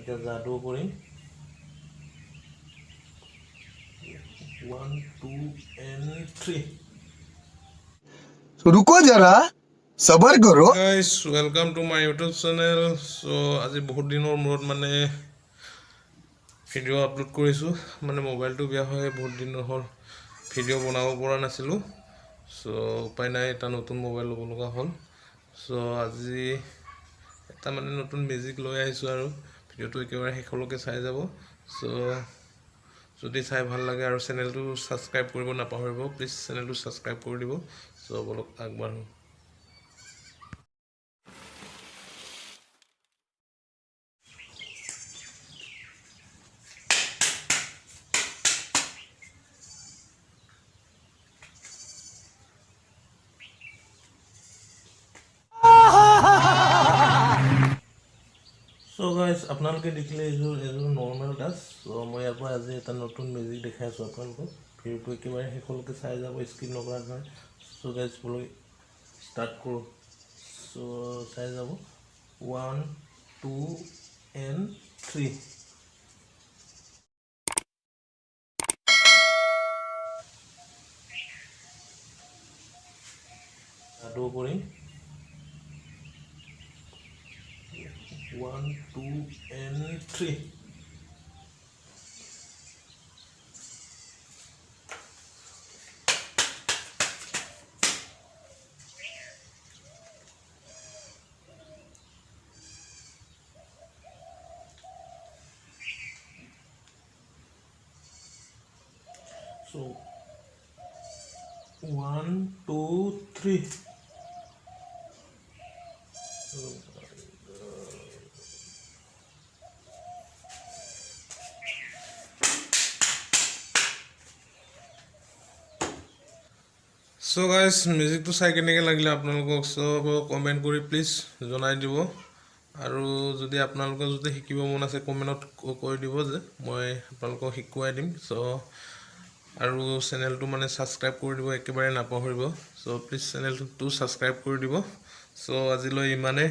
এতিয়া যাদু কৰিম 1 2 and 3 रुको जरा सबर करो guys welcome to my YouTube channel so আজি বহুত দিনৰ মূৰত মানে ভিডিঅ' আপলোড কৰিছোঁ মানে মোবাইলটো বেয়া হয় বহুত দিন হ'ল ভিডিঅ' বনাব পৰা নাছিলোঁ সো উপায় নাই এটা নতুন মোবাইল ল'ব লগা হ'ল সো আজি এটা মানে নতুন মেজিক লৈ আহিছোঁ আৰু ভিডিঅ'টো একেবাৰে শেষলৈকে চাই যাব সো যদি চাই ভাল লাগে আৰু চেনেলটো সাবস্ক্ৰাইব কৰিব নাপাহৰিব প্লিজ চেনেলটো সাবস্ক্ৰাইব কৰি দিব সো বলক আগবাঢ়ো So guys, আপোনালোকে দেখিলে এযোৰ নৰ্মেল ডাছ সো মই ইয়াৰ পৰা আজি এটা নতুন মেজিক দেখাই আছোঁ আপোনালোকক ভিডিঅ'টো একেবাৰে শেষলৈকে চাই যাব স্কিপ নকৰাৰ কাৰণে সো গাইজ বলক ষ্টাৰ্ট কৰোঁ সো চাই যাব 1 2 and 3 যাদু কৰিম 1 2 and 3 So 1 2 3 So guys, মিউজিকটো চাই কেনেকৈ লাগিলে আপোনালোকক সব কমেণ্ট কৰি প্লিজ জনাই দিব আৰু যদি আপোনালোকৰ যদি শিকিব মন আছে কমেণ্টত কৈ দিব যে মই আপোনালোকক শিকুৱাই দিম সো আৰু চেনেলটো মানে সাবস্ক্ৰাইব কৰি দিব একেবাৰে নাপাহৰিব সো প্লিজ চেনেলটো সাবস্ক্ৰাইব কৰি দিব সো আজিলৈ ইমানে